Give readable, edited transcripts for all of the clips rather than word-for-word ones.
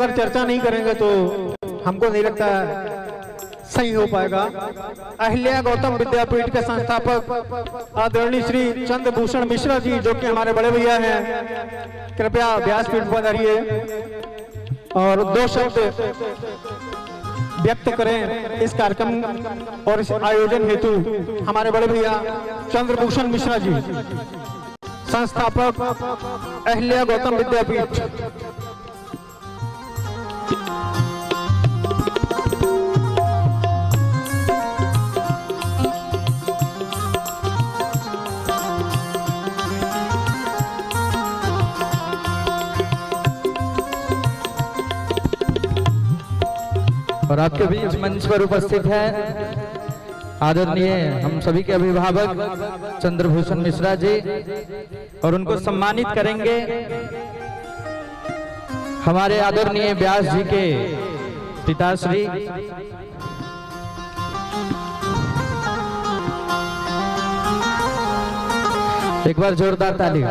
पर चर्चा नहीं करेंगे तो हमको नहीं लगता सही हो पाएगा। अहिल्या गौतम विद्यापीठ के संस्थापक आदरणीय श्री चंद्रभूषण मिश्रा जी, जो कि हमारे बड़े भैया हैं, कृपया व्यासपीठ पर आइए और दो शब्द व्यक्त करें इस कार्यक्रम और इस आयोजन हेतु। हमारे बड़े भैया चंद्रभूषण मिश्रा जी, संस्थापक अहिल्या गौतम विद्यापीठ। और आपके बीच मंच पर उपस्थित है आदरणीय हम सभी के अभिभावक चंद्रभूषण मिश्रा जी, और उनको सम्मानित करेंगे हमारे आदरणीय व्यास जी के पिताश्री। एक बार जोरदार ताली।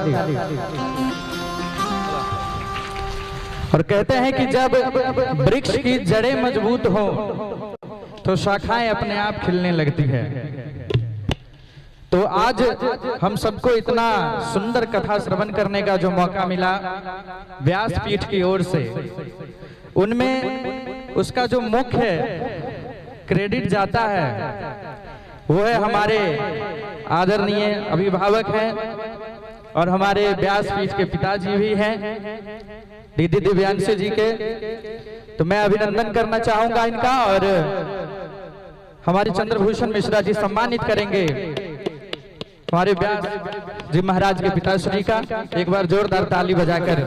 और कहते हैं कि जब वृक्ष की जड़ें मजबूत हो तो शाखाएं अपने आप खिलने लगती है। तो आज हम सबको इतना सुंदर कथा श्रवण करने का जो मौका मिला व्यासपीठ की ओर से, उनमें उसका जो मुख्य क्रेडिट जाता है वो है हमारे आदरणीय अभिभावक हैं और हमारे व्यासपीठ के पिताजी भी हैं, दीदी दिव्यांशी जी के। तो मैं अभिनंदन करना चाहूंगा इनका, और हमारे चंद्रभूषण मिश्रा जी सम्मानित करेंगे हमारे व्यास जी महाराज के पिताश्री का। एक बार जोरदार ताली बजाकर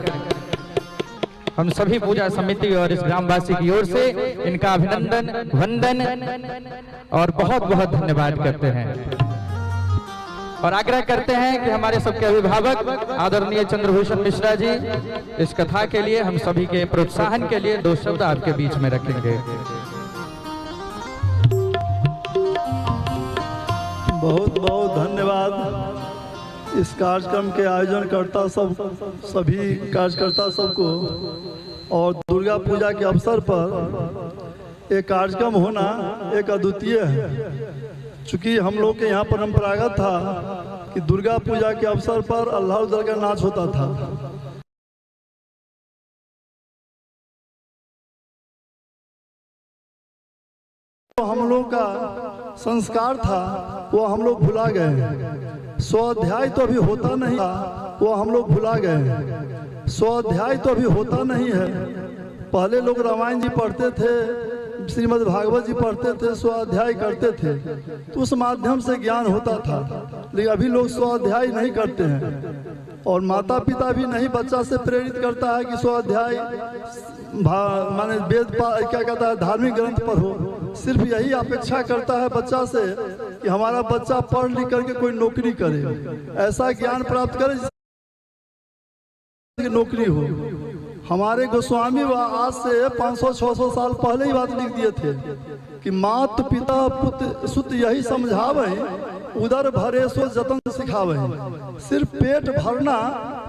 हम सभी पूजा समिति और इस ग्रामवासी की ओर से इनका अभिनंदन, वंदन और बहुत बहुत धन्यवाद करते हैं। और आग्रह करते हैं कि हमारे सबके अभिभावक आदरणीय चंद्रभूषण मिश्रा जी इस कथा के लिए हम सभी के प्रोत्साहन के लिए दो शब्द आपके बीच में रखेंगे। बहुत बहुत धन्यवाद इस कार्यक्रम के आयोजनकर्ता सभी कार्यकर्ता सबको। और दुर्गा पूजा के अवसर पर एक कार्यक्रम होना एक अद्वितीय है। चूंकि हम लोग के यहाँ परंपरागत था कि दुर्गा पूजा के अवसर पर अल्लाह का नाच होता था। तो हम लोग का संस्कार था वो हम लोग भुला गए। स्वाध्याय तो अभी होता नहीं था वो हम लोग भुला गए। स्वाध्याय तो अभी होता नहीं है। पहले लोग रामायण जी पढ़ते थे, श्रीमद् भागवत जी पढ़ते थे, स्वाध्याय करते थे, तो उस माध्यम से ज्ञान होता था। लेकिन अभी लोग स्वाध्याय नहीं करते हैं और माता पिता भी नहीं बच्चा से प्रेरित करता है कि स्वाध्याय माने वेद क्या कहता है धार्मिक ग्रंथ पर हो। सिर्फ यही अपेक्षा करता है बच्चा से कि हमारा बच्चा पढ़ लिख करके कोई नौकरी करे, ऐसा ज्ञान प्राप्त करे कि नौकरी हो। हमारे गोस्वामी आज से 500-600 साल पहले ही बात लिख दिए थे कि मात पिता पुत्र सुत यही समझावे, उदर भरे सो जतन सिखावे। सिर्फ पेट भरना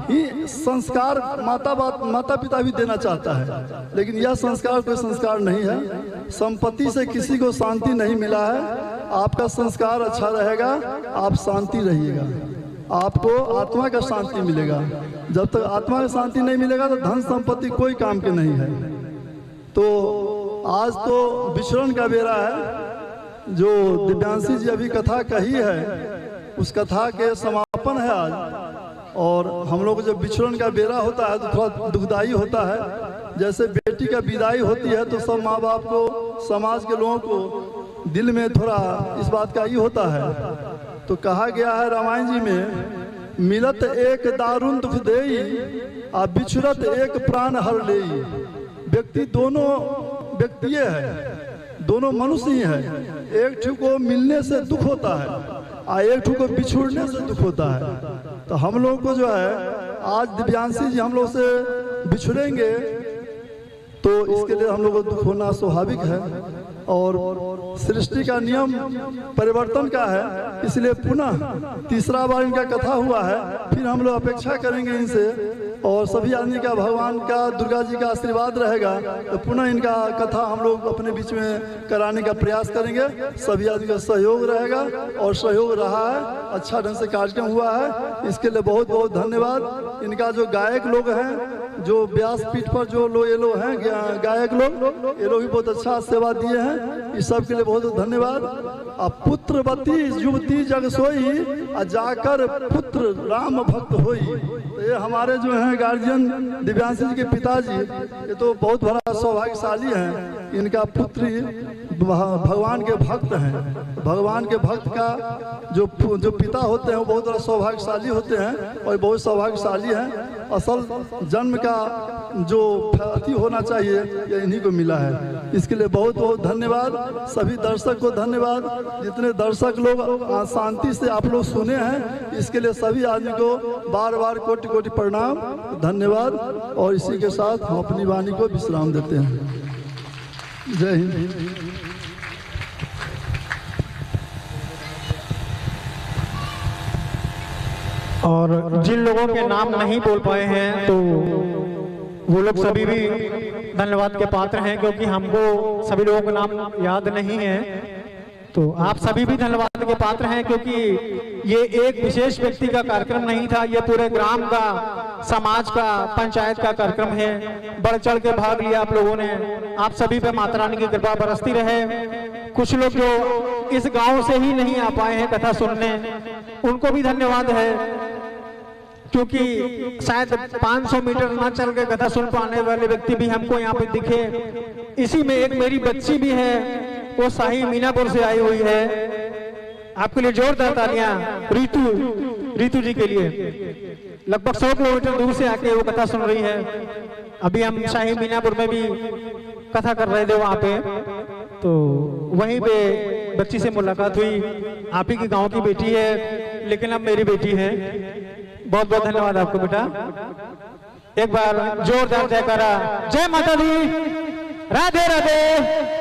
ही संस्कार माता पिता भी देना चाहता है, लेकिन यह संस्कार कोई संस्कार नहीं है। संपत्ति से किसी को शांति नहीं मिला है। आपका संस्कार अच्छा रहेगा, आप शांति रहिएगा, आपको आत्मा का शांति मिलेगा। जब तक आत्मा का शांति नहीं मिलेगा तो धन संपत्ति कोई काम के नहीं है। तो आज तो विचरण का बेरा है। जो दिव्यांशी जी अभी कथा कही है उस कथा के समापन है आज। और हम लोग जब विचरण का बेरा होता है तो थोड़ा दुखदाई होता है। जैसे बेटी का विदाई होती है तो सब माँ बाप को, समाज के लोगों को दिल में थोड़ा इस बात का ही होता है। तो कहा गया है रामायण जी में, मिलत एक दारुण दुख देई आ बिछुरत एक प्राण हर लेई। व्यक्ति दोनों व्यक्ति है, दोनों मनुष्य ही है। एक ठू को मिलने से दुख होता है और एक ठू को बिछुड़ने से दुख होता है। तो हम लोग को जो है आज दिव्यांशी जी हम लोग से बिछुड़ेंगे तो इसके लिए हम लोग को दुख होना स्वाभाविक है। और सृष्टि का नियम परिवर्तन का है, इसलिए पुनः तीसरा बार इनका कथा हुआ है। फिर हम लोग अपेक्षा करेंगे इनसे और सभी आदमी का भगवान का दुर्गा जी का आशीर्वाद रहेगा तो पुनः इनका कथा हम लोग अपने बीच में कराने का प्रयास करेंगे। सभी आदमी का सहयोग रहेगा और सहयोग रहा है, अच्छा ढंग से कार्यक्रम हुआ है, इसके लिए बहुत बहुत धन्यवाद। इनका जो गायक लोग हैं, जो व्यासपीठ पर जो लोग ये लोग हैं गायक लोग, ये लोग भी बहुत अच्छा सेवा दिए हैं, इस सब के लिए बहुत बहुत धन्यवाद। अब पुत्रवती युवती जग सोई जाकर पुत्र राम भक्त होई, ये हमारे जो हैं गार्जियन दिव्यांशी जी के पिताजी, ये तो बहुत बड़ा सौभाग्यशाली हैं, इनका पुत्री भगवान के भक्त हैं। भगवान के भक्त का जो पिता होते हैं वो बहुत बड़ा सौभाग्यशाली होते हैं और बहुत सौभाग्यशाली हैं। असल जन्म का जो अति होना चाहिए ये इन्हीं को मिला है, इसके लिए बहुत बहुत धन्यवाद। सभी दर्शक को धन्यवाद, जितने दर्शक लोग शांति से आप लोग सुने हैं, इसके लिए सभी आदमी को बार बार कोटि कोटि प्रणाम, धन्यवाद। और इसी के साथ हम अपनी वाणी को विश्राम देते हैं। जय हिंद। और जिन लोगों के नाम नहीं बोल पाए हैं तो वो लोग सभी भी धन्यवाद के पात्र हैं, क्योंकि हमको सभी लोगों के नाम याद नहीं है। तो आप सभी भी धन्यवाद के पात्र हैं, क्योंकि ये एक विशेष व्यक्ति का कार्यक्रम नहीं था, ये पूरे ग्राम का, समाज का, पंचायत का कार्यक्रम है। बढ़ चढ़ के भाग लिया आप लोगों ने। आप सभी पे माता रानी की कृपा बरसती रहे। कुछ लोग जो इस गांव से ही नहीं आ पाए हैं कथा सुनने, उनको भी धन्यवाद है, क्योंकि शायद 500 मीटर ना चल के कथा सुन पाने वाले व्यक्ति भी हमको यहाँ पे दिखे। इसी में एक मेरी बच्ची भी है, वो शाही मीनापुर से आई हुई है। आपके लिए जोरदार तालियां रीतू जी के लिए। लगभग 100 किलोमीटर दूर से आके वो कथा सुन रही है। अभी हम शाही मीनापुर में भी कथा कर रहे थे वहाँ पे, तो वहीं पे बच्ची से मुलाकात हुई। आप ही के गांव की बेटी है, लेकिन अब मेरी बेटी है। बहुत बहुत धन्यवाद आपको बेटा। एक बार जोरदार जयकारा। जय माता दी, राधे राधे।